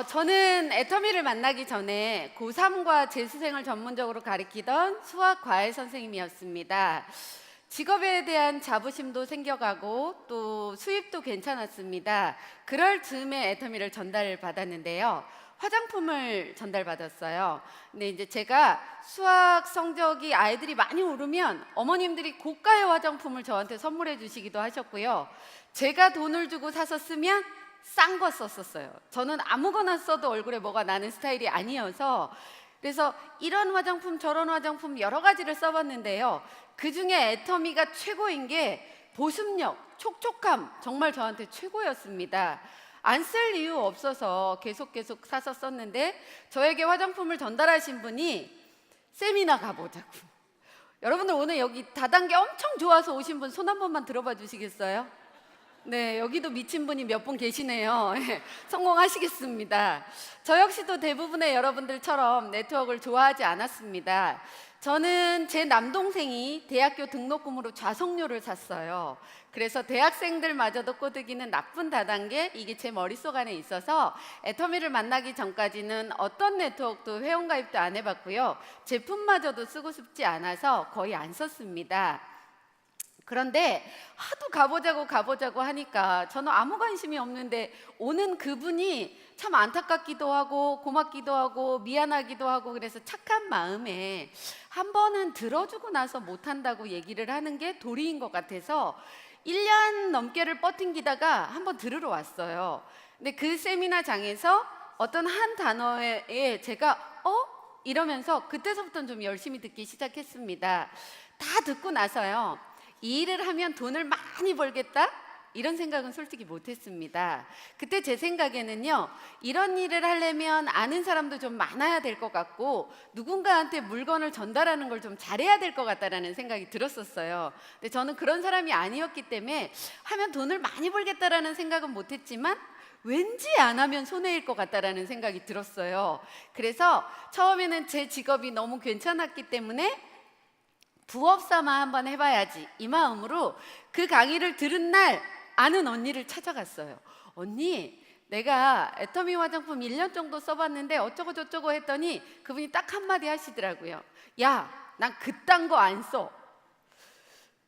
저는 애터미를 만나기 전에 고3과 재수생을 전문적으로 가리키던 수학 과외 선생님이었습니다. 직업에 대한 자부심도 생겨가고 또 수입도 괜찮았습니다. 그럴 즈음에 애터미를 전달받았는데요. 화장품을 전달받았어요. 근데 이제 제가 수학 성적이 아이들이 많이 오르면 어머님들이 고가의 화장품을 저한테 선물해 주시기도 하셨고요. 제가 돈을 주고 사서 쓰면 싼 거 썼었어요. 저는 아무거나 써도 얼굴에 뭐가 나는 스타일이 아니어서, 그래서 이런 화장품 저런 화장품 여러 가지를 써봤는데요. 그중에 애터미가 최고인 게 보습력, 촉촉함, 정말 저한테 최고였습니다. 안 쓸 이유 없어서 계속 사서 썼는데, 저에게 화장품을 전달하신 분이 세미나 가보자고. 여러분들 오늘 여기 다단계 엄청 좋아서 오신 분 손 한 번만 들어봐 주시겠어요? 네, 여기도 미친 분이 몇 분 계시네요. 성공하시겠습니다. 저 역시도 대부분의 여러분들처럼 네트워크를 좋아하지 않았습니다. 저는 제 남동생이 대학교 등록금으로 좌석료를 샀어요. 그래서 대학생들마저도 꼬드기는 나쁜 다단계, 이게 제 머릿속 안에 있어서 애터미를 만나기 전까지는 어떤 네트워크도 회원가입도 안 해봤고요. 제품마저도 쓰고 싶지 않아서 거의 안 썼습니다. 그런데 하도 가보자고 하니까 저는 아무 관심이 없는데 오는 그분이 참 안타깝기도 하고 고맙기도 하고 미안하기도 하고, 그래서 착한 마음에 한 번은 들어주고 나서 못한다고 얘기를 하는 게 도리인 것 같아서 1년 넘게를 버팅기다가 한번 들으러 왔어요. 근데 그 세미나장에서 어떤 한 단어에 제가 이러면서 그때서부터는 좀 열심히 듣기 시작했습니다. 다 듣고 나서요, 이 일을 하면 돈을 많이 벌겠다? 이런 생각은 솔직히 못했습니다. 그때 제 생각에는요, 이런 일을 하려면 아는 사람도 좀 많아야 될 것 같고 누군가한테 물건을 전달하는 걸 좀 잘해야 될 것 같다라는 생각이 들었었어요. 근데 저는 그런 사람이 아니었기 때문에 하면 돈을 많이 벌겠다라는 생각은 못했지만 왠지 안 하면 손해일 것 같다라는 생각이 들었어요. 그래서 처음에는 제 직업이 너무 괜찮았기 때문에 부업 삼아 한번 해봐야지, 이 마음으로 그 강의를 들은 날 아는 언니를 찾아갔어요. 언니, 내가 애터미 화장품 1년 정도 써봤는데 어쩌고 저쩌고 했더니 그분이 딱 한마디 하시더라고요. 야, 난 그딴 거 안 써.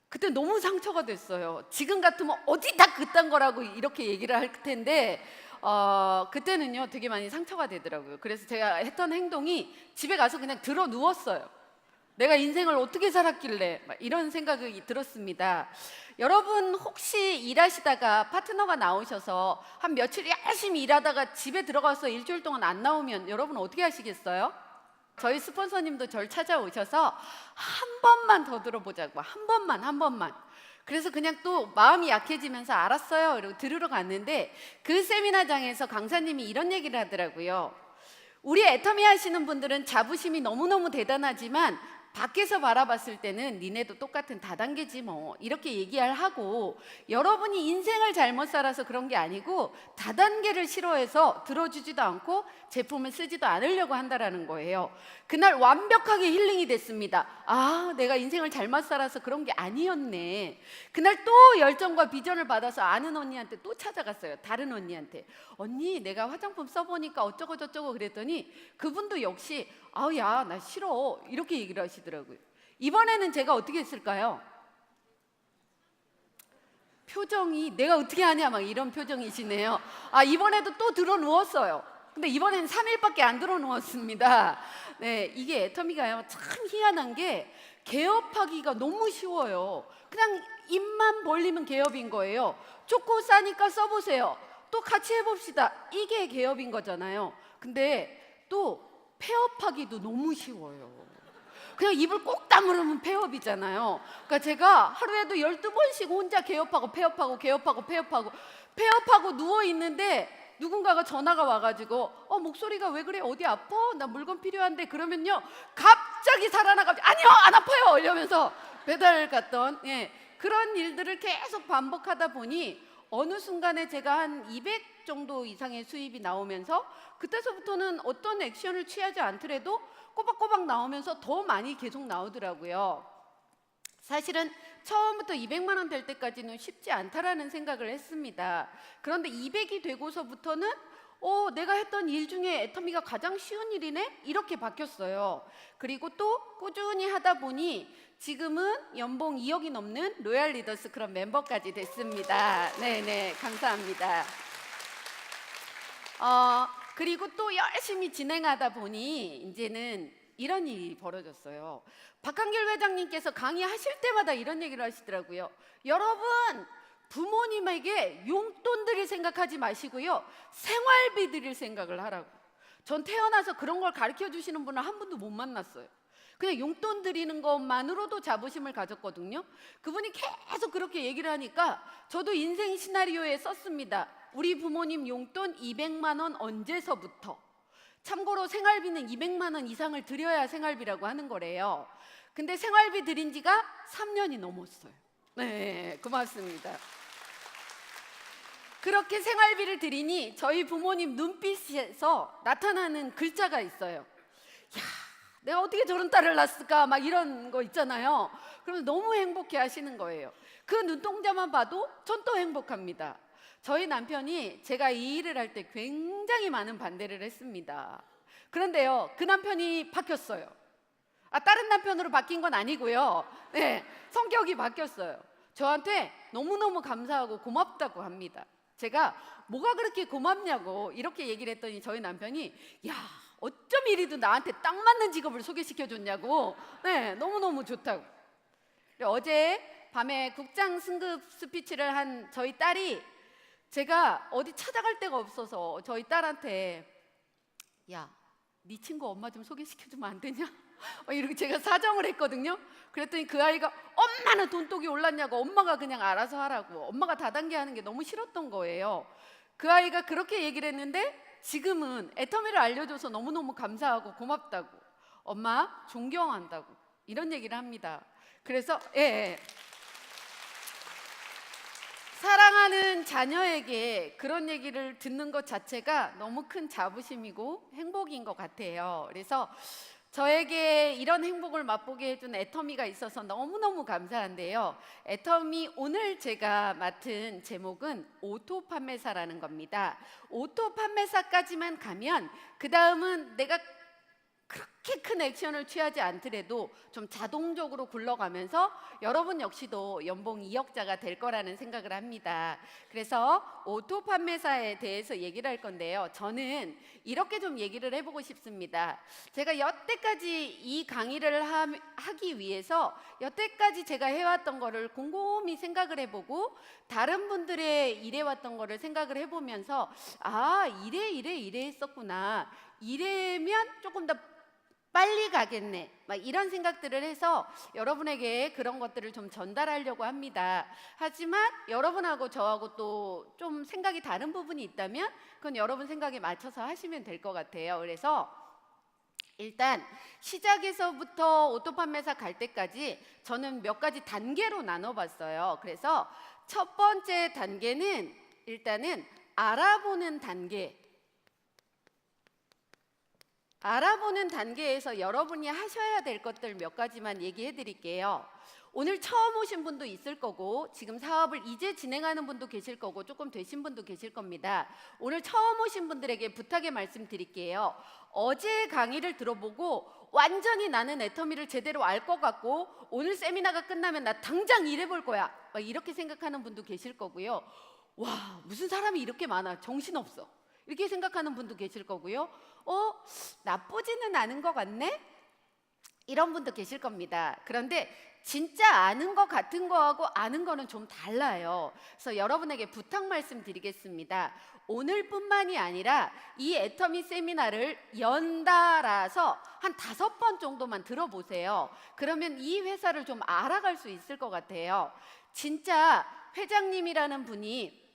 그때 너무 상처가 됐어요. 지금 같으면 어디다 그딴 거라고 이렇게 얘기를 할 텐데 그때는요 되게 많이 상처가 되더라고요. 그래서 제가 했던 행동이 집에 가서 그냥 들어 누웠어요. 내가 인생을 어떻게 살았길래, 이런 생각이 들었습니다. 여러분 혹시 일하시다가 파트너가 나오셔서 한 며칠 열심히 일하다가 집에 들어가서 일주일 동안 안 나오면 여러분 어떻게 하시겠어요? 저희 스폰서님도 저를 찾아오셔서 한 번만 더 들어보자고, 한 번만. 그래서 그냥 또 마음이 약해지면서 알았어요 이러고 들으러 갔는데, 그 세미나장에서 강사님이 이런 얘기를 하더라고요. 우리 애터미 하시는 분들은 자부심이 너무너무 대단하지만 밖에서 바라봤을 때는 니네도 똑같은 다단계지 뭐, 이렇게 얘기를 하고, 여러분이 인생을 잘못 살아서 그런 게 아니고 다단계를 싫어해서 들어주지도 않고 제품을 쓰지도 않으려고 한다라는 거예요. 그날 완벽하게 힐링이 됐습니다. 아, 내가 인생을 잘못 살아서 그런 게 아니었네. 그날 또 열정과 비전을 받아서 아는 언니한테 또 찾아갔어요. 다른 언니한테. 언니, 내가 화장품 써보니까 어쩌고 저쩌고 그랬더니 그분도 역시 아우, 야, 나 싫어, 이렇게 얘기를 하시더라고요. 이번에는 제가 어떻게 했을까요? 표정이 내가 어떻게 하냐 막 이런 표정이시네요. 이번에도 또 들어 누웠어요. 근데 이번에는 3일밖에 안 들어 누웠습니다. 네, 이게 애터미가요 참 희한한 게 개업하기가 너무 쉬워요. 그냥 입만 벌리면 개업인 거예요. 좋고 싸니까 써보세요. 또 같이 해봅시다. 이게 개업인 거잖아요. 근데 또 폐업하기도 너무 쉬워요. 그냥 입을 꼭 다물으면 폐업이잖아요. 그러니까 제가 하루에도 12번씩 혼자 개업하고 폐업하고 누워있는데 누군가가 전화가 와가지고 목소리가 왜 그래? 어디 아파? 나 물건 필요한데. 그러면요 갑자기 살아나가지고 아니요, 안 아파요 이러면서 배달 갔던 그런 일들을 계속 반복하다 보니 어느 순간에 제가 한 200 정도 이상의 수입이 나오면서 그때서부터는 어떤 액션을 취하지 않더라도 꼬박꼬박 나오면서 더 많이 계속 나오더라고요. 사실은 처음부터 200만 원 될 때까지는 쉽지 않다라는 생각을 했습니다. 그런데 200이 되고서부터는 내가 했던 일 중에 애터미가 가장 쉬운 일이네? 이렇게 바뀌었어요. 그리고 또 꾸준히 하다 보니 지금은 연봉 2억이 넘는 로얄 리더스 클럽 멤버까지 됐습니다. 네네, 감사합니다. 그리고 또 열심히 진행하다 보니 이제는 이런 일이 벌어졌어요. 박한길 회장님께서 강의하실 때마다 이런 얘기를 하시더라고요. 여러분, 부모님에게 용돈 드릴 생각하지 마시고요, 생활비 드릴 생각을 하라고. 전 태어나서 그런 걸 가르쳐 주시는 분을 한 분도 못 만났어요. 그냥 용돈 드리는 것만으로도 자부심을 가졌거든요. 그분이 계속 그렇게 얘기를 하니까 저도 인생 시나리오에 썼습니다. 우리 부모님 용돈 200만 원 언제서부터. 참고로 생활비는 200만 원 이상을 드려야 생활비라고 하는 거래요. 근데 생활비 드린 지가 3년이 넘었어요. 네, 고맙습니다. 그렇게 생활비를 드리니 저희 부모님 눈빛에서 나타나는 글자가 있어요. 야, 내가 어떻게 저런 딸을 낳았을까? 막 이런 거 있잖아요. 그러면 너무 행복해 하시는 거예요. 그 눈동자만 봐도 전 또 행복합니다. 저희 남편이 제가 이 일을 할 때 굉장히 많은 반대를 했습니다. 그런데요, 그 남편이 바뀌었어요. 다른 남편으로 바뀐 건 아니고요. 네, 성격이 바뀌었어요. 저한테 너무너무 감사하고 고맙다고 합니다. 제가 뭐가 그렇게 고맙냐고 이렇게 얘기를 했더니 저희 남편이 야, 어쩜 이리도 나한테 딱 맞는 직업을 소개시켜줬냐고. 네, 너무너무 좋다고. 어제 밤에 국장 승급 스피치를 한 저희 딸이 제가 어디 찾아갈 데가 없어서 저희 딸한테 야, 네 친구 엄마 좀 소개시켜주면 안 되냐? 이렇게 제가 사정을 했거든요. 그랬더니 그 아이가 엄마는 돈독이 올랐냐고, 엄마가 그냥 알아서 하라고, 엄마가 다단계 하는 게 너무 싫었던 거예요. 그 아이가 그렇게 얘기를 했는데 지금은 애터미를 알려줘서 너무너무 감사하고 고맙다고, 엄마 존경한다고 이런 얘기를 합니다. 그래서 사랑하는 자녀에게 그런 얘기를 듣는 것 자체가 너무 큰 자부심이고 행복인 것 같아요. 그래서 저에게 이런 행복을 맛보게 해준 애터미가 있어서 너무너무 감사한데요. 애터미 오늘 제가 맡은 제목은 오토 판매사라는 겁니다. 오토 판매사까지만 가면 그 다음은 내가 그렇게 큰 액션을 취하지 않더라도 좀 자동적으로 굴러가면서 여러분 역시도 연봉 2억자가 될 거라는 생각을 합니다. 그래서 오토 판매사에 대해서 얘기를 할 건데요. 저는 이렇게 좀 얘기를 해보고 싶습니다. 제가 여태까지 이 강의를 하기 위해서 여태까지 제가 해왔던 거를 곰곰이 생각을 해보고 다른 분들의 일해왔던 거를 생각을 해보면서 이래 했었구나, 이래면 조금 더 빨리 가겠네, 막 이런 생각들을 해서 여러분에게 그런 것들을 좀 전달하려고 합니다. 하지만 여러분하고 저하고 또 좀 생각이 다른 부분이 있다면 그건 여러분 생각에 맞춰서 하시면 될 것 같아요. 그래서 일단 시작에서부터 오토판매사 갈 때까지 저는 몇 가지 단계로 나눠봤어요. 그래서 첫 번째 단계는 일단은 알아보는 단계. 알아보는 단계에서 여러분이 하셔야 될 것들 몇 가지만 얘기해 드릴게요. 오늘 처음 오신 분도 있을 거고 지금 사업을 이제 진행하는 분도 계실 거고 조금 되신 분도 계실 겁니다. 오늘 처음 오신 분들에게 부탁의 말씀 드릴게요. 어제 강의를 들어보고 완전히 나는 애터미를 제대로 알 것 같고 오늘 세미나가 끝나면 나 당장 일해볼 거야, 막 이렇게 생각하는 분도 계실 거고요. 와, 무슨 사람이 이렇게 많아, 정신없어, 이렇게 생각하는 분도 계실 거고요. 나쁘지는 않은 것 같네? 이런 분도 계실 겁니다. 그런데 진짜 아는 것 같은 거하고 아는 거는 좀 달라요. 그래서 여러분에게 부탁 말씀 드리겠습니다. 오늘뿐만이 아니라 이 애터미 세미나를 연달아서 한 5번 정도만 들어보세요. 그러면 이 회사를 좀 알아갈 수 있을 것 같아요. 진짜 회장님이라는 분이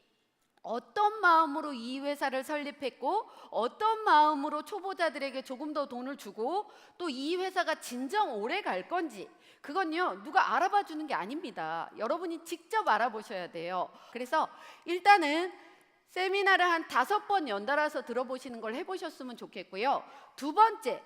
어떤 마음으로 이 회사를 설립했고 어떤 마음으로 초보자들에게 조금 더 돈을 주고 또 이 회사가 진정 오래 갈 건지, 그건요 누가 알아봐 주는 게 아닙니다. 여러분이 직접 알아보셔야 돼요. 그래서 일단은 세미나를 한 5번 연달아서 들어보시는 걸 해보셨으면 좋겠고요. 두 번째,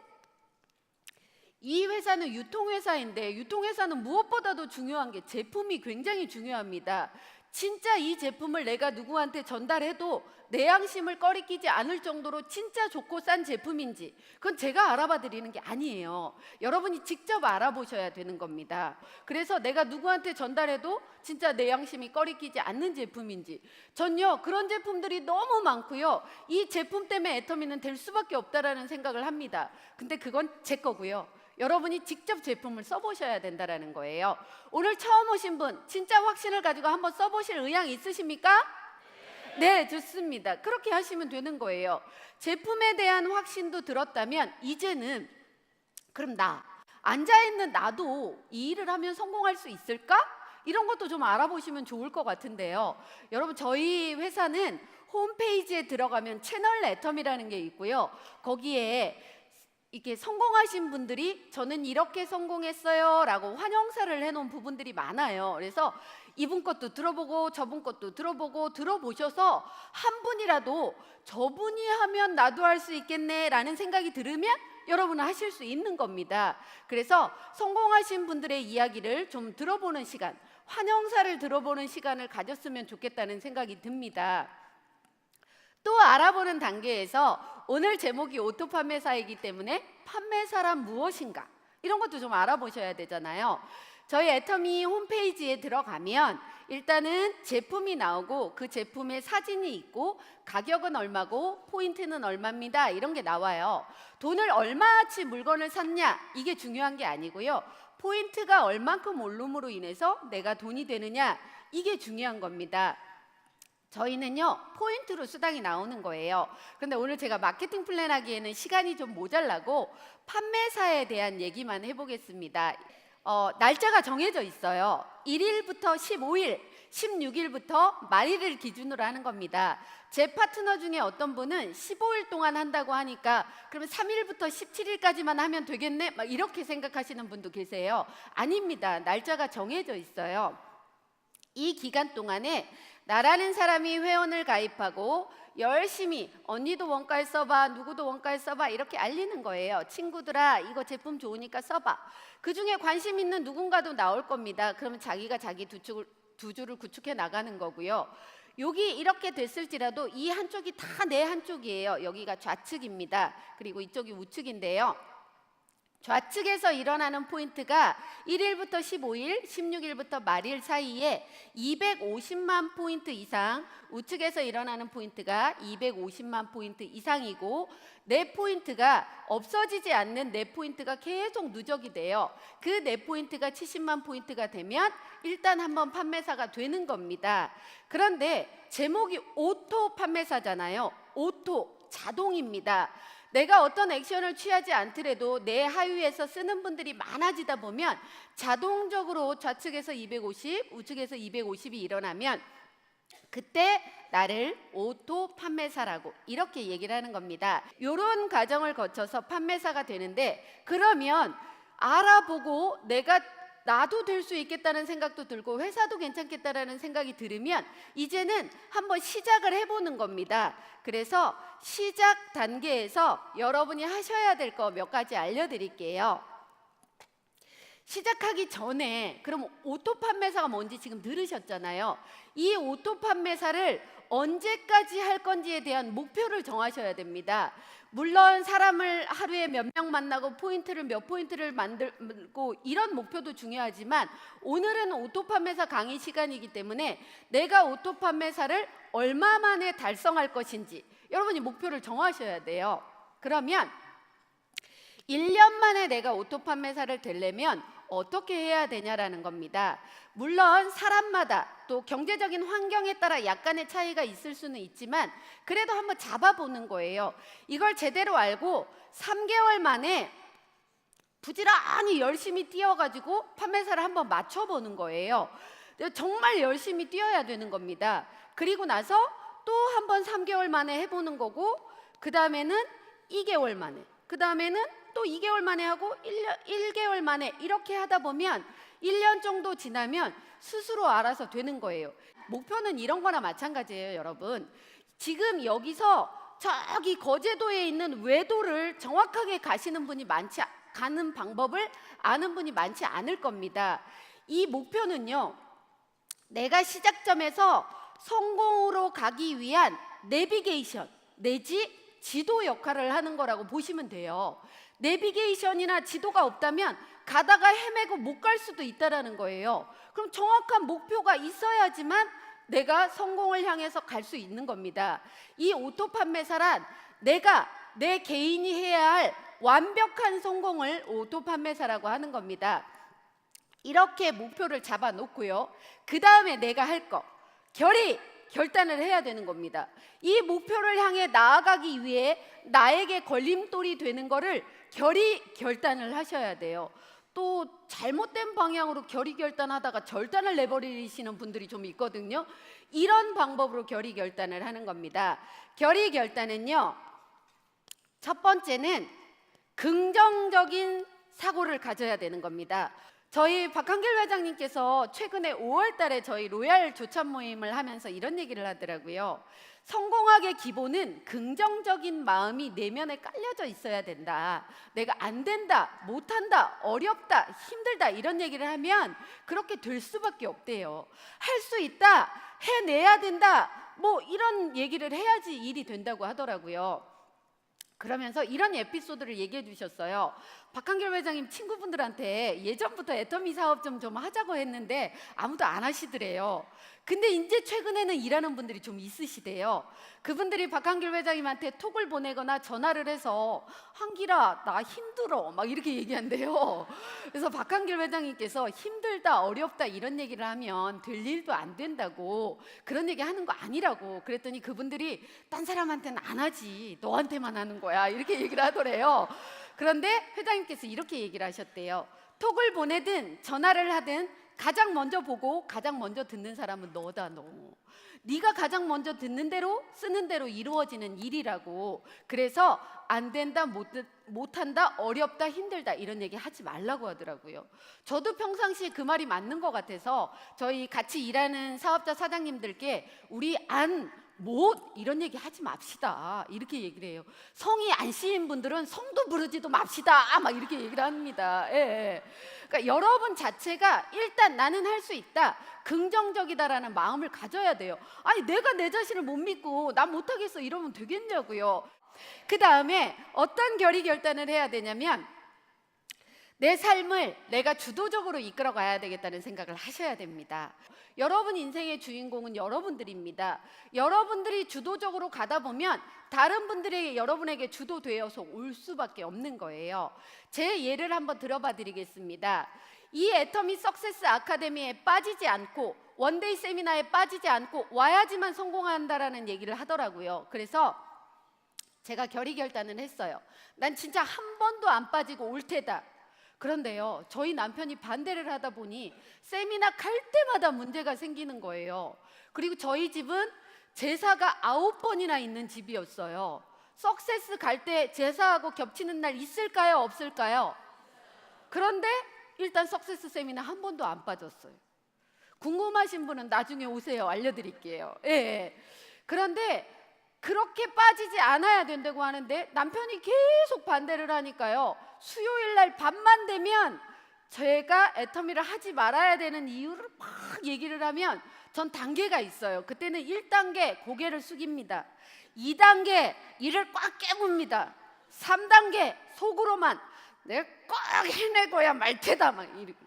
이 회사는 유통회사인데 유통회사는 무엇보다도 중요한 게 제품이 굉장히 중요합니다. 진짜 이 제품을 내가 누구한테 전달해도 내 양심을 꺼리끼지 않을 정도로 진짜 좋고 싼 제품인지 그건 제가 알아봐 드리는 게 아니에요. 여러분이 직접 알아보셔야 되는 겁니다. 그래서 내가 누구한테 전달해도 진짜 내 양심이 꺼리끼지 않는 제품인지, 전요 그런 제품들이 너무 많고요. 이 제품 때문에 애터미는 될 수밖에 없다라는 생각을 합니다. 근데 그건 제 거고요. 여러분이 직접 제품을 써보셔야 된다는 거예요. 오늘 처음 오신 분 진짜 확신을 가지고 한번 써보실 의향 있으십니까? 네, 좋습니다. 그렇게 하시면 되는 거예요. 제품에 대한 확신도 들었다면 이제는 그럼 나 앉아있는 나도 이 일을 하면 성공할 수 있을까? 이런 것도 좀 알아보시면 좋을 것 같은데요. 여러분, 저희 회사는 홈페이지에 들어가면 채널 애텀이라는 게 있고요. 거기에 이게 성공하신 분들이 저는 이렇게 성공했어요 라고 환영사를 해놓은 부분들이 많아요. 그래서 이분 것도 들어보고 저분 것도 들어보고 들어보셔서 한 분이라도 저분이 하면 나도 할 수 있겠네 라는 생각이 들으면 여러분은 하실 수 있는 겁니다. 그래서 성공하신 분들의 이야기를 좀 들어보는 시간, 환영사를 들어보는 시간을 가졌으면 좋겠다는 생각이 듭니다. 또 알아보는 단계에서 오늘 제목이 오토 판매사이기 때문에 판매사란 무엇인가 이런 것도 좀 알아보셔야 되잖아요. 저희 애터미 홈페이지에 들어가면 일단은 제품이 나오고 그 제품의 사진이 있고 가격은 얼마고 포인트는 얼마입니다 이런 게 나와요. 돈을 얼마치 물건을 샀냐 이게 중요한 게 아니고요. 포인트가 얼만큼 오름으로 인해서 내가 돈이 되느냐 이게 중요한 겁니다. 저희는요 포인트로 수당이 나오는 거예요. 그런데 오늘 제가 마케팅 플랜 하기에는 시간이 좀 모자라고 판매사에 대한 얘기만 해보겠습니다. 날짜가 정해져 있어요. 1일부터 15일, 16일부터 말일을 기준으로 하는 겁니다. 제 파트너 중에 어떤 분은 15일 동안 한다고 하니까 그러면 3일부터 17일까지만 하면 되겠네? 막 이렇게 생각하시는 분도 계세요. 아닙니다. 날짜가 정해져 있어요. 이 기간 동안에 나라는 사람이 회원을 가입하고 열심히 언니도 원가에 써봐, 누구도 원가에 써봐 이렇게 알리는 거예요. 친구들아 이거 제품 좋으니까 써봐. 그중에 관심 있는 누군가도 나올 겁니다. 그러면 자기가 자기 두 줄을 구축해 나가는 거고요. 여기 이렇게 됐을지라도 이 한쪽이 다 내 한쪽이에요. 여기가 좌측입니다. 그리고 이쪽이 우측인데요. 좌측에서 일어나는 포인트가 1일부터 15일, 16일부터 말일 사이에 250만 포인트 이상, 우측에서 일어나는 포인트가 250만 포인트 이상이고 내 포인트가 없어지지 않는 내 포인트가 계속 누적이 돼요. 그 내 포인트가 70만 포인트가 되면 일단 한번 판매사가 되는 겁니다. 그런데 제목이 오토 판매사잖아요. 오토, 자동입니다. 내가 어떤 액션을 취하지 않더라도 내 하위에서 쓰는 분들이 많아지다 보면 자동적으로 좌측에서 250, 우측에서 250이 일어나면 그때 나를 오토 판매사라고 이렇게 얘기를 하는 겁니다. 이런 과정을 거쳐서 판매사가 되는데 그러면 알아보고 나도 될 수 있겠다는 생각도 들고 회사도 괜찮겠다라는 생각이 들으면 이제는 한번 시작을 해보는 겁니다. 그래서 시작 단계에서 여러분이 하셔야 될 거 몇 가지 알려드릴게요. 시작하기 전에 그럼 오토 판매사가 뭔지 지금 들으셨잖아요. 이 오토 판매사를 언제까지 할 건지에 대한 목표를 정하셔야 됩니다. 물론 사람을 하루에 몇 명 만나고 포인트를 몇 포인트를 만들고 이런 목표도 중요하지만 오늘은 오토 판매사 강의 시간이기 때문에 내가 오토 판매사를 얼마 만에 달성할 것인지 여러분이 목표를 정하셔야 돼요. 그러면 1년 만에 내가 오토 판매사를 되려면 어떻게 해야 되냐라는 겁니다. 물론 사람마다 또 경제적인 환경에 따라 약간의 차이가 있을 수는 있지만 그래도 한번 잡아보는 거예요. 이걸 제대로 알고 3개월 만에 부지런히 열심히 뛰어가지고 판매사를 한번 맞춰보는 거예요. 정말 열심히 뛰어야 되는 겁니다. 그리고 나서 또 한번 3개월 만에 해보는 거고 그 다음에는 2개월 만에 그 다음에는 또 2개월 만에 하고 1개월 만에 이렇게 하다 보면 1년 정도 지나면 스스로 알아서 되는 거예요. 목표는 이런 거나 마찬가지예요, 여러분. 지금 여기서 저기 거제도에 있는 외도를 정확하게 가는 방법을 아는 분이 많지 않을 겁니다. 이 목표는요. 내가 시작점에서 성공으로 가기 위한 내비게이션 내지 지도 역할을 하는 거라고 보시면 돼요. 내비게이션이나 지도가 없다면 가다가 헤매고 못 갈 수도 있다라는 거예요. 그럼 정확한 목표가 있어야지만 내가 성공을 향해서 갈 수 있는 겁니다. 이 오토 판매사란 내가 내 개인이 해야 할 완벽한 성공을 오토 판매사라고 하는 겁니다. 이렇게 목표를 잡아 놓고요. 그 다음에 내가 할 거, 결단을 해야 되는 겁니다. 이 목표를 향해 나아가기 위해 나에게 걸림돌이 되는 거를 결단을 하셔야 돼요. 또 잘못된 방향으로 결단하다가 절단을 내버리시는 분들이 좀 있거든요. 이런 방법으로 결단을 하는 겁니다. 결단은요, 첫 번째는 긍정적인 사고를 가져야 되는 겁니다. 저희 박한길 회장님께서 최근에 5월 달에 저희 로얄 조찬 모임을 하면서 이런 얘기를 하더라고요. 성공학의 기본은 긍정적인 마음이 내면에 깔려져 있어야 된다. 내가 안 된다, 못한다, 어렵다, 힘들다 이런 얘기를 하면 그렇게 될 수밖에 없대요. 할 수 있다, 해내야 된다, 뭐 이런 얘기를 해야지 일이 된다고 하더라고요. 그러면서 이런 에피소드를 얘기해 주셨어요. 박한길 회장님 친구분들한테 예전부터 애터미 사업 좀 하자고 했는데 아무도 안 하시더래요. 근데 이제 최근에는 일하는 분들이 좀 있으시대요. 그분들이 박한길 회장님한테 톡을 보내거나 전화를 해서 한길아 나 힘들어 막 이렇게 얘기한대요. 그래서 박한길 회장님께서 힘들다 어렵다 이런 얘기를 하면 될 일도 안 된다고, 그런 얘기 하는 거 아니라고 그랬더니 그분들이 딴 사람한테는 안 하지 너한테만 하는 거야 이렇게 얘기를 하더래요. 그런데 회장님께서 이렇게 얘기를 하셨대요. 톡을 보내든 전화를 하든 가장 먼저 보고 가장 먼저 듣는 사람은 너다. 너 네가 가장 먼저 듣는 대로 쓰는 대로 이루어지는 일이라고. 그래서 안 된다, 못한다, 어렵다, 힘들다 이런 얘기 하지 말라고 하더라고요. 저도 평상시에 그 말이 맞는 것 같아서 저희 같이 일하는 사업자 사장님들께 우리 못 이런 얘기 하지 맙시다 이렇게 얘기를 해요. 성이 안 씌인 분들은 성도 부르지도 맙시다 막 이렇게 얘기를 합니다. 예. 그러니까 여러분 자체가 일단 나는 할 수 있다, 긍정적이다라는 마음을 가져야 돼요. 아니 내가 내 자신을 못 믿고 난 못하겠어 이러면 되겠냐고요. 그 다음에 어떤 결단을 해야 되냐면 내 삶을 내가 주도적으로 이끌어 가야 되겠다는 생각을 하셔야 됩니다. 여러분 인생의 주인공은 여러분들입니다. 여러분들이 주도적으로 가다 보면 다른 분들이 여러분에게 주도되어서 올 수밖에 없는 거예요. 제 예를 한번 들어봐 드리겠습니다. 이 애터미 석세스 아카데미에 빠지지 않고 원데이 세미나에 빠지지 않고 와야지만 성공한다라는 얘기를 하더라고요. 그래서 제가 결단을 했어요. 난 진짜 한 번도 안 빠지고 올 테다. 그런데요, 저희 남편이 반대를 하다 보니 세미나 갈 때마다 문제가 생기는 거예요. 그리고 저희 집은 제사가 9번이나 있는 집이었어요. 석세스 갈 때 제사하고 겹치는 날 있을까요, 없을까요? 그런데 일단 석세스 세미나 한 번도 안 빠졌어요. 궁금하신 분은 나중에 오세요. 알려드릴게요. 예. 그런데 그렇게 빠지지 않아야 된다고 하는데 남편이 계속 반대를 하니까요, 수요일 날 밤만 되면 제가 애터미를 하지 말아야 되는 이유를 막 얘기를 하면 전 단계가 있어요. 그때는 1단계 고개를 숙입니다. 2단계 이를 꽉 깨뭅니다. 3단계 속으로만 내가 꼭 해내고야 말 테다 막 이러고.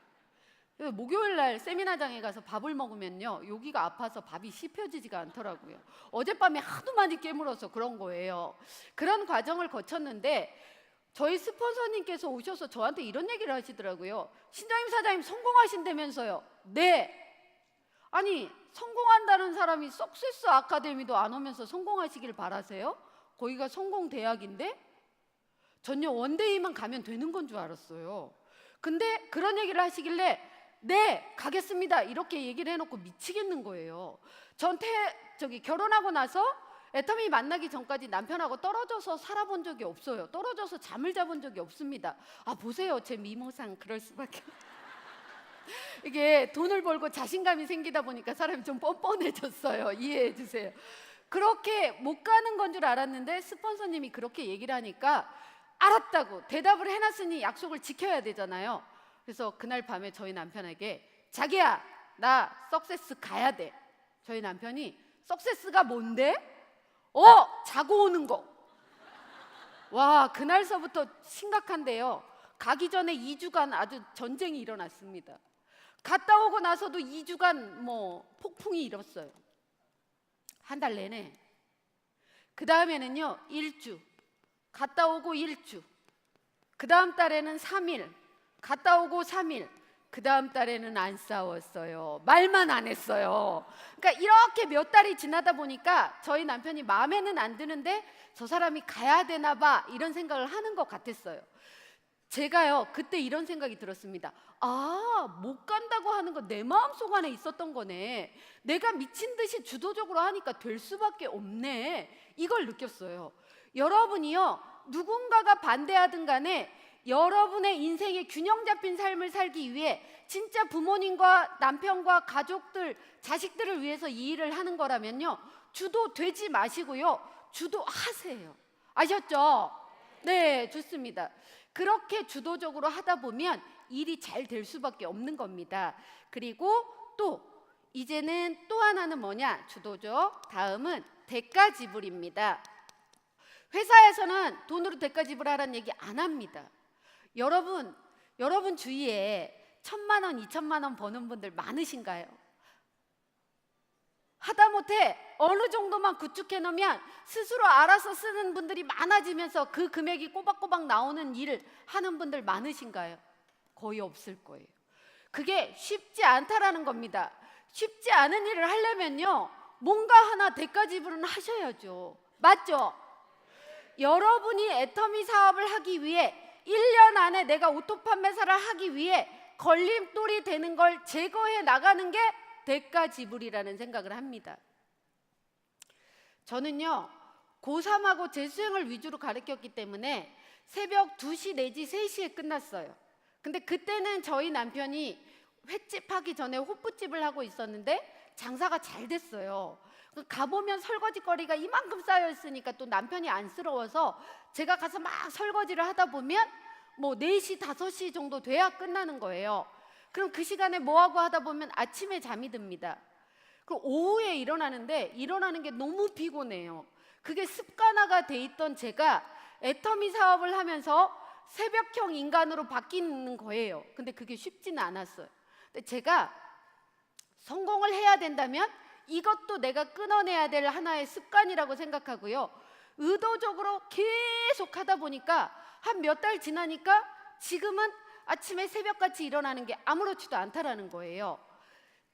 목요일 날 세미나장에 가서 밥을 먹으면요, 여기가 아파서 밥이 씹혀지지가 않더라고요. 어젯밤에 하도 많이 깨물어서 그런 거예요. 그런 과정을 거쳤는데 저희 스폰서님께서 오셔서 저한테 이런 얘기를 하시더라고요. 신장님 사장님 성공하신다면서요. 네. 아니 성공한다는 사람이 석세스 아카데미도 안 오면서 성공하시길 바라세요? 거기가 성공 대학인데? 전혀 원데이만 가면 되는 건 줄 알았어요. 근데 그런 얘기를 하시길래 네 가겠습니다 이렇게 얘기를 해놓고 미치겠는 거예요. 전 결혼하고 나서 애터미 만나기 전까지 남편하고 떨어져서 살아본 적이 없어요. 떨어져서 잠을 자본 적이 없습니다. 아 보세요, 제 미모상 그럴 수밖에. 이게 돈을 벌고 자신감이 생기다 보니까 사람이 좀 뻔뻔해졌어요. 이해해 주세요. 그렇게 못 가는 건 줄 알았는데 스폰서님이 그렇게 얘기를 하니까 알았다고 대답을 해놨으니 약속을 지켜야 되잖아요. 그래서 그날 밤에 저희 남편에게 자기야 나 석세스 가야 돼. 저희 남편이 석세스가 뭔데? 자고 오는 거. 와, 그날서부터 심각한데요. 가기 전에 2주간 아주 전쟁이 일어났습니다. 갔다 오고 나서도 2주간 폭풍이 일었어요. 한 달 내내. 그 다음에는요 1주, 갔다 오고 1주, 그 다음 달에는 3일, 갔다 오고 3일, 그 다음 달에는 안 싸웠어요. 말만 안 했어요. 그러니까 이렇게 몇 달이 지나다 보니까 저희 남편이 마음에는 안 드는데 저 사람이 가야 되나 봐 이런 생각을 하는 것 같았어요. 제가요 그때 이런 생각이 들었습니다. 못 간다고 하는 건 내 마음속 안에 있었던 거네. 내가 미친 듯이 주도적으로 하니까 될 수밖에 없네. 이걸 느꼈어요. 여러분이요 누군가가 반대하든 간에 여러분의 인생의 균형 잡힌 삶을 살기 위해 진짜 부모님과 남편과 가족들, 자식들을 위해서 이 일을 하는 거라면요 주도되지 마시고요 주도하세요. 아셨죠? 네, 좋습니다. 그렇게 주도적으로 하다 보면 일이 잘 될 수밖에 없는 겁니다. 그리고 또 이제는 또 하나는 뭐냐? 주도적. 다음은 대가 지불입니다. 회사에서는 돈으로 대가 지불하라는 얘기 안 합니다. 여러분 주위에 1,000만 원, 2,000만 원 버는 분들 많으신가요? 하다못해 어느 정도만 구축해 놓으면 스스로 알아서 쓰는 분들이 많아지면서 그 금액이 꼬박꼬박 나오는 일을 하는 분들 많으신가요? 거의 없을 거예요. 그게 쉽지 않다라는 겁니다. 쉽지 않은 일을 하려면요 뭔가 하나 대가 지불은 하셔야죠. 맞죠? 여러분이 애터미 사업을 하기 위해 1년 안에 내가 오토 판매사를 하기 위해 걸림돌이 되는 걸 제거해 나가는 게 대가 지불이라는 생각을 합니다. 저는요 고3하고 재수생을 위주로 가르쳤기 때문에 새벽 2시 내지 3시에 끝났어요. 근데 그때는 저희 남편이 횟집 하기 전에 호프집을 하고 있었는데 장사가 잘 됐어요. 가보면 설거지 거리가 이만큼 쌓여 있으니까 또 남편이 안쓰러워서 제가 가서 막 설거지를 하다 보면 4시, 5시 정도 돼야 끝나는 거예요. 그럼 그 시간에 뭐하고 하다 보면 아침에 잠이 듭니다. 그럼 오후에 일어나는 게 너무 피곤해요. 그게 습관화가 돼 있던 제가 애터미 사업을 하면서 새벽형 인간으로 바뀌는 거예요. 근데 그게 쉽지는 않았어요. 근데 제가 성공을 해야 된다면 이것도 내가 끊어내야 될 하나의 습관이라고 생각하고요. 의도적으로 계속 하다 보니까 한 몇 달 지나니까 지금은 아침에 새벽같이 일어나는 게 아무렇지도 않다라는 거예요.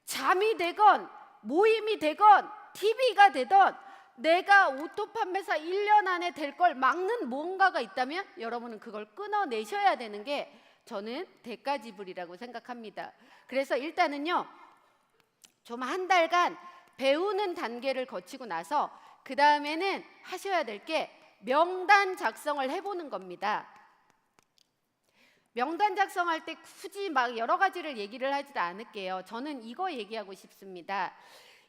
잠이 되건 모임이 되건 TV가 되던 내가 오토 판매사 1년 안에 될 걸 막는 뭔가가 있다면 여러분은 그걸 끊어내셔야 되는 게 저는 대가 지불이라고 생각합니다. 그래서 일단은요 좀 한 달간 배우는 단계를 거치고 나서 그 다음에는 하셔야 될 게 명단 작성을 해보는 겁니다. 명단 작성할 때 굳이 막 여러 가지를 얘기를 하지도 않을게요. 저는 이거 얘기하고 싶습니다.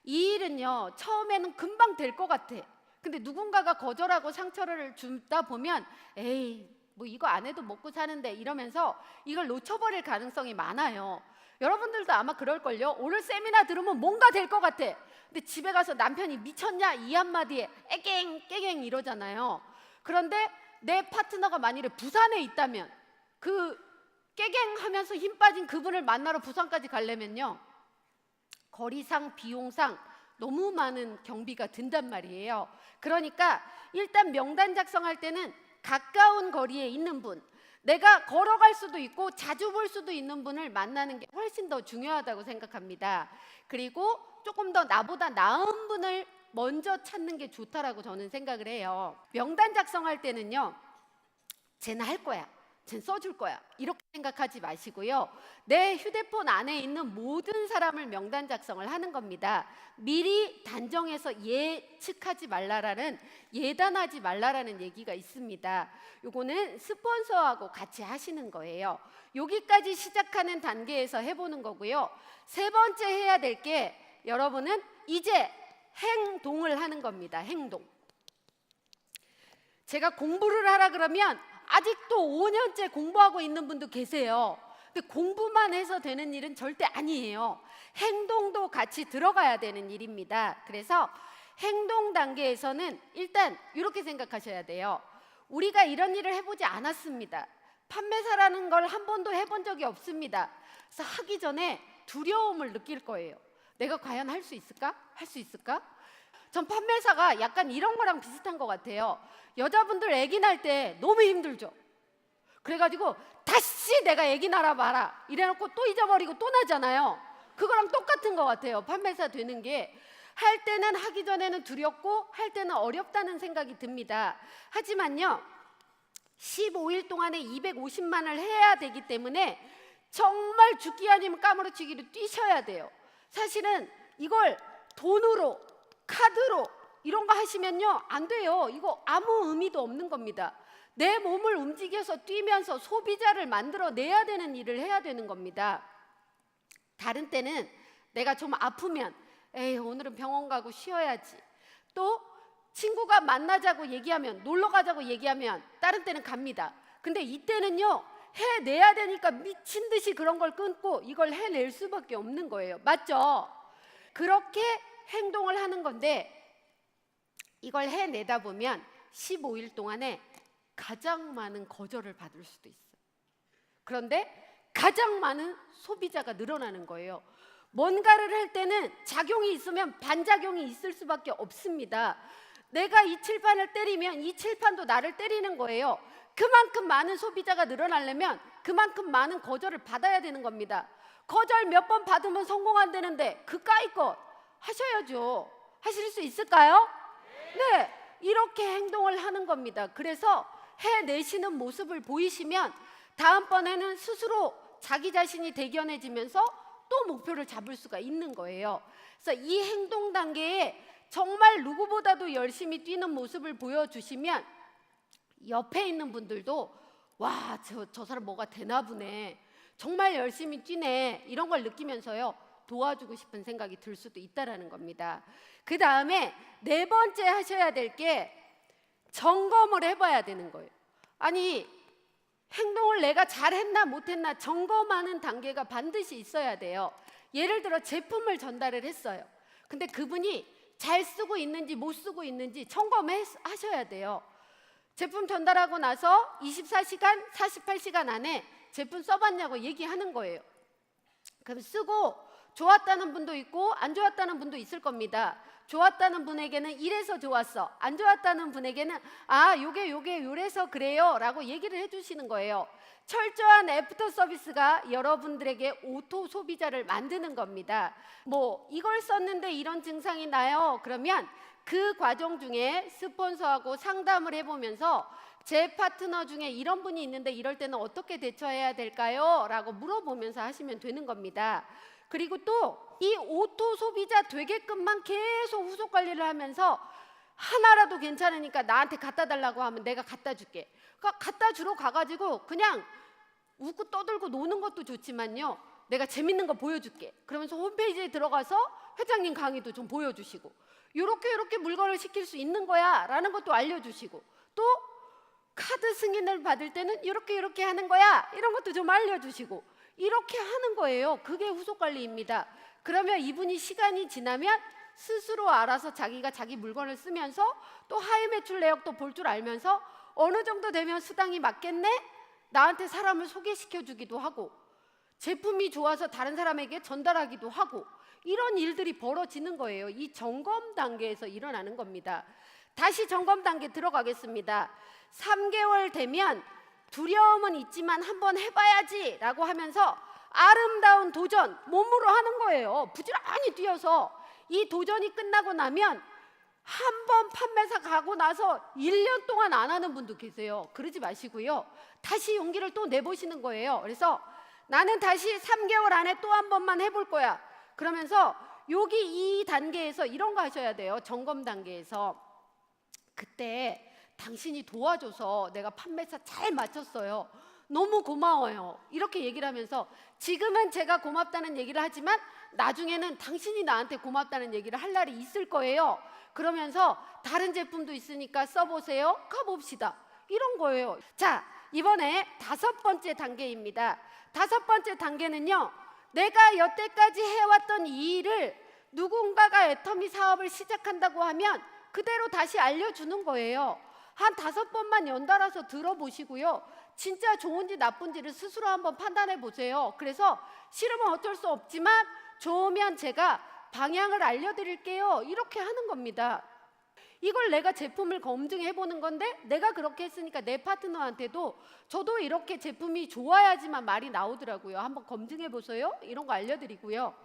이 일은요 처음에는 금방 될 것 같아. 근데 누군가가 거절하고 상처를 주다 보면 에이 이거 안 해도 먹고 사는데 이러면서 이걸 놓쳐버릴 가능성이 많아요. 여러분들도 아마 그럴걸요. 오늘 세미나 들으면 뭔가 될 것 같아. 근데 집에 가서 남편이 미쳤냐 이 한마디에 애갱 깨갱 이러잖아요. 그런데 내 파트너가 만일에 부산에 있다면 그 깨갱하면서 힘 빠진 그분을 만나러 부산까지 가려면요 거리상 비용상 너무 많은 경비가 든단 말이에요. 그러니까 일단 명단 작성할 때는 가까운 거리에 있는 분, 내가 걸어갈 수도 있고 자주 볼 수도 있는 분을 만나는 게 훨씬 더 중요하다고 생각합니다. 그리고 조금 더 나보다 나은 분을 먼저 찾는 게 좋다라고 저는 생각을 해요. 명단 작성할 때는요 쟤는 할 거야, 쟤는 써줄 거야 이렇게 생각하지 마시고요 내 휴대폰 안에 있는 모든 사람을 명단 작성을 하는 겁니다. 미리 단정해서 예측하지 말라라는, 예단하지 말라라는 얘기가 있습니다. 요거는 스폰서하고 같이 하시는 거예요. 여기까지 시작하는 단계에서 해보는 거고요. 세 번째 해야 될 게 여러분은 이제 행동을 하는 겁니다. 행동. 제가 공부를 하라 그러면 아직도 5년째 공부하고 있는 분도 계세요. 근데 공부만 해서 되는 일은 절대 아니에요. 행동도 같이 들어가야 되는 일입니다. 그래서 행동 단계에서는 일단 이렇게 생각하셔야 돼요. 우리가 이런 일을 해보지 않았습니다. 판매사라는 걸 한 번도 해본 적이 없습니다. 그래서 하기 전에 두려움을 느낄 거예요. 내가 과연 할 수 있을까? 할 수 있을까? 전 판매사가 약간 이런 거랑 비슷한 것 같아요. 여자분들 아기 낳을 때 너무 힘들죠. 그래가지고 다시 내가 아기 낳아봐라 이래놓고 또 잊어버리고 또 나잖아요. 그거랑 똑같은 것 같아요. 판매사 되는 게. 할 때는 하기 전에는 두렵고 할 때는 어렵다는 생각이 듭니다. 하지만요, 15일 동안에 250만을 해야 되기 때문에 정말 죽기 아니면 까무러치기로 뛰셔야 돼요. 사실은 이걸 돈으로, 카드로 이런 거 하시면요 안 돼요. 이거 아무 의미도 없는 겁니다. 내 몸을 움직여서 뛰면서 소비자를 만들어내야 되는 일을 해야 되는 겁니다. 다른 때는 내가 좀 아프면 에이 오늘은 병원 가고 쉬어야지. 또 친구가 만나자고 얘기하면, 놀러 가자고 얘기하면 다른 때는 갑니다. 근데 이때는요 해내야 되니까 미친 듯이 그런 걸 끊고 이걸 해낼 수밖에 없는 거예요. 맞죠? 그렇게 행동을 하는 건데 이걸 해내다 보면 15일 동안에 가장 많은 거절을 받을 수도 있어요. 그런데 가장 많은 소비자가 늘어나는 거예요. 뭔가를 할 때는 작용이 있으면 반작용이 있을 수밖에 없습니다. 내가 이 칠판을 때리면 이 칠판도 나를 때리는 거예요. 그만큼 많은 소비자가 늘어나려면 그만큼 많은 거절을 받아야 되는 겁니다. 거절 몇 번 받으면 성공 안 되는데 그까이 것 하셔야죠. 하실 수 있을까요? 네, 이렇게 행동을 하는 겁니다. 그래서 해내시는 모습을 보이시면 다음번에는 스스로 자기 자신이 대견해지면서 또 목표를 잡을 수가 있는 거예요. 그래서 이 행동 단계에 정말 누구보다도 열심히 뛰는 모습을 보여주시면 옆에 있는 분들도 와, 저 사람 뭐가 되나 보네, 정말 열심히 뛰네, 이런 걸 느끼면서요 도와주고 싶은 생각이 들 수도 있다라는 겁니다. 그 다음에 네 번째 하셔야 될 게 점검을 해봐야 되는 거예요. 아니 행동을 내가 잘했나 못했나 점검하는 단계가 반드시 있어야 돼요. 예를 들어 제품을 전달을 했어요. 근데 그분이 잘 쓰고 있는지 못 쓰고 있는지 점검하셔야 돼요. 제품 전달하고 나서 24시간, 48시간 안에 제품 써봤냐고 얘기하는 거예요. 그럼 쓰고 좋았다는 분도 있고 안 좋았다는 분도 있을 겁니다. 좋았다는 분에게는 이래서 좋았어, 안 좋았다는 분에게는 아 요게 요래서 그래요 라고 얘기를 해주시는 거예요. 철저한 애프터 서비스가 여러분들에게 오토 소비자를 만드는 겁니다. 뭐 이걸 썼는데 이런 증상이 나요 그러면 그 과정 중에 스폰서하고 상담을 해보면서 제 파트너 중에 이런 분이 있는데 이럴 때는 어떻게 대처해야 될까요? 라고 물어보면서 하시면 되는 겁니다. 그리고 또 이 오토 소비자 되게끔만 계속 후속 관리를 하면서 하나라도 괜찮으니까 나한테 갖다 달라고 하면 내가 갖다 줄게. 그러니까 갖다 주러 가가지고 그냥 웃고 떠들고 노는 것도 좋지만요, 내가 재밌는 거 보여줄게 그러면서 홈페이지에 들어가서 회장님 강의도 좀 보여주시고 요렇게 물건을 시킬 수 있는 거야 라는 것도 알려주시고, 또 카드 승인을 받을 때는 이렇게 하는 거야 이런 것도 좀 알려주시고, 이렇게 하는 거예요. 그게 후속관리입니다. 그러면 이분이 시간이 지나면 스스로 알아서 자기가 자기 물건을 쓰면서 또 하이 매출 내역도 볼 줄 알면서 어느 정도 되면 수당이 맞겠네? 나한테 사람을 소개시켜 주기도 하고 제품이 좋아서 다른 사람에게 전달하기도 하고, 이런 일들이 벌어지는 거예요. 이 점검 단계에서 일어나는 겁니다. 다시 점검 단계 들어가겠습니다. 3개월 되면 두려움은 있지만 한번 해봐야지 라고 하면서 아름다운 도전 몸으로 하는 거예요. 부지런히 뛰어서. 이 도전이 끝나고 나면 한 번 판매사 가고 나서 1년 동안 안 하는 분도 계세요. 그러지 마시고요, 다시 용기를 또 내보시는 거예요. 그래서 나는 다시 3개월 안에 또 한 번만 해볼 거야 그러면서 여기 이 단계에서 이런 거 하셔야 돼요. 점검 단계에서 그때 당신이 도와줘서 내가 판매사 잘 맞췄어요, 너무 고마워요 이렇게 얘기를 하면서 지금은 제가 고맙다는 얘기를 하지만 나중에는 당신이 나한테 고맙다는 얘기를 할 날이 있을 거예요. 그러면서 다른 제품도 있으니까 써보세요, 가봅시다, 이런 거예요. 자, 이번에 5번째 단계입니다. 5번째 단계는요, 내가 여태까지 해왔던 이 일을 누군가가 애터미 사업을 시작한다고 하면 그대로 다시 알려주는 거예요. 한 5번만 연달아서 들어보시고요, 진짜 좋은지 나쁜지를 스스로 한번 판단해 보세요. 그래서 싫으면 어쩔 수 없지만 좋으면 제가 방향을 알려드릴게요, 이렇게 하는 겁니다. 이걸 내가 제품을 검증해 보는 건데, 내가 그렇게 했으니까 내 파트너한테도 저도 이렇게 제품이 좋아야지만 말이 나오더라고요. 한번 검증해 보세요, 이런 거 알려드리고요.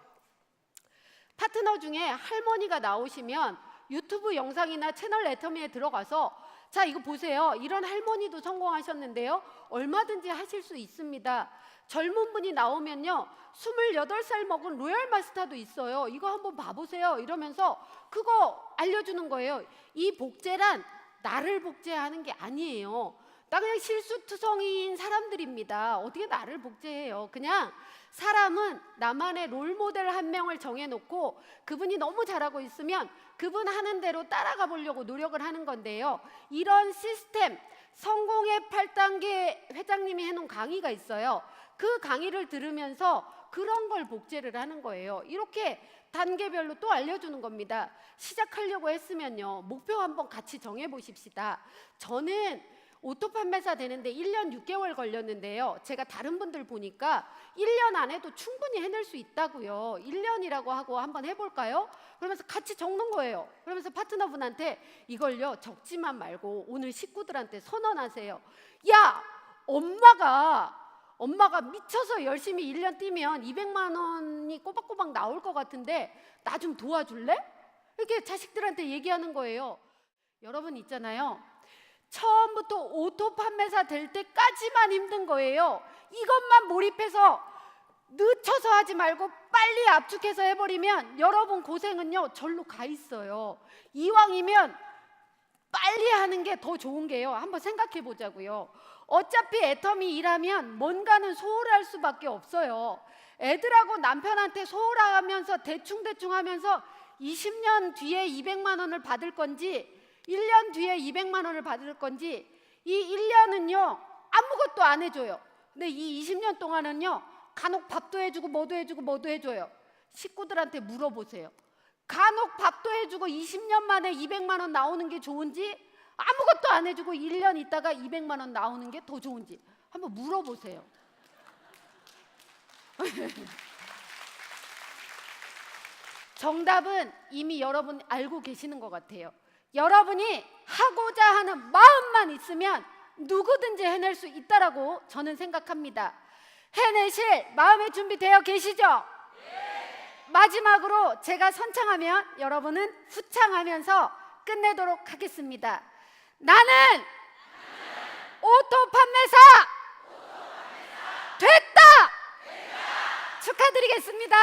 파트너 중에 할머니가 나오시면 유튜브 영상이나 채널 애터미에 들어가서 자, 이거 보세요, 이런 할머니도 성공하셨는데요, 얼마든지 하실 수 있습니다. 젊은 분이 나오면요, 28살 먹은 로얄 마스터도 있어요, 이거 한번 봐보세요, 이러면서 그거 알려주는 거예요. 이 복제란 나를 복제하는 게 아니에요. 나 그냥 실수투성이인 사람들입니다. 어떻게 나를 복제해요? 그냥 사람은 나만의 롤모델 한 명을 정해놓고 그분이 너무 잘하고 있으면 그분 하는 대로 따라가 보려고 노력을 하는 건데요, 이런 시스템, 성공의 8단계 회장님이 해놓은 강의가 있어요. 그 강의를 들으면서 그런 걸 복제를 하는 거예요. 이렇게 단계별로 또 알려주는 겁니다. 시작하려고 했으면요, 목표 한번 같이 정해보십시다. 저는 오토 판매사 되는데 1년 6개월 걸렸는데요, 제가 다른 분들 보니까 1년 안에도 충분히 해낼 수 있다고요. 1년이라고 하고 한번 해볼까요? 그러면서 같이 적는 거예요. 그러면서 파트너분한테 이걸요, 적지만 말고 오늘 식구들한테 선언하세요. 야, 엄마가 미쳐서 열심히 1년 뛰면 200만 원이 꼬박꼬박 나올 것 같은데 나 좀 도와줄래? 이렇게 자식들한테 얘기하는 거예요. 여러분 있잖아요, 처음부터 오토 판매사 될 때까지만 힘든 거예요. 이것만 몰입해서 늦춰서 하지 말고 빨리 압축해서 해버리면 여러분 고생은요, 절로 가 있어요. 이왕이면 빨리 하는 게 더 좋은 게요, 한번 생각해 보자고요. 어차피 애터미 일하면 뭔가는 소홀할 수밖에 없어요. 애들하고 남편한테 소홀하면서 대충 하면서 20년 뒤에 200만 원을 받을 건지 1년 뒤에 200만 원을 받을 건지, 이 1년은요 아무것도 안 해줘요. 근데 이 20년 동안은요 간혹 밥도 해주고 뭐도 해줘요. 식구들한테 물어보세요. 간혹 밥도 해주고 20년 만에 200만 원 나오는 게 좋은지, 아무것도 안 해주고 1년 있다가 200만 원 나오는 게 더 좋은지 한번 물어보세요. 정답은 이미 여러분 알고 계시는 것 같아요. 여러분이 하고자 하는 마음만 있으면 누구든지 해낼 수 있다라고 저는 생각합니다. 해내실 마음의 준비 되어 계시죠? 네. 마지막으로 제가 선창하면 여러분은 후창하면서 끝내도록 하겠습니다. 나는 오토 판매사 됐다! 축하드리겠습니다.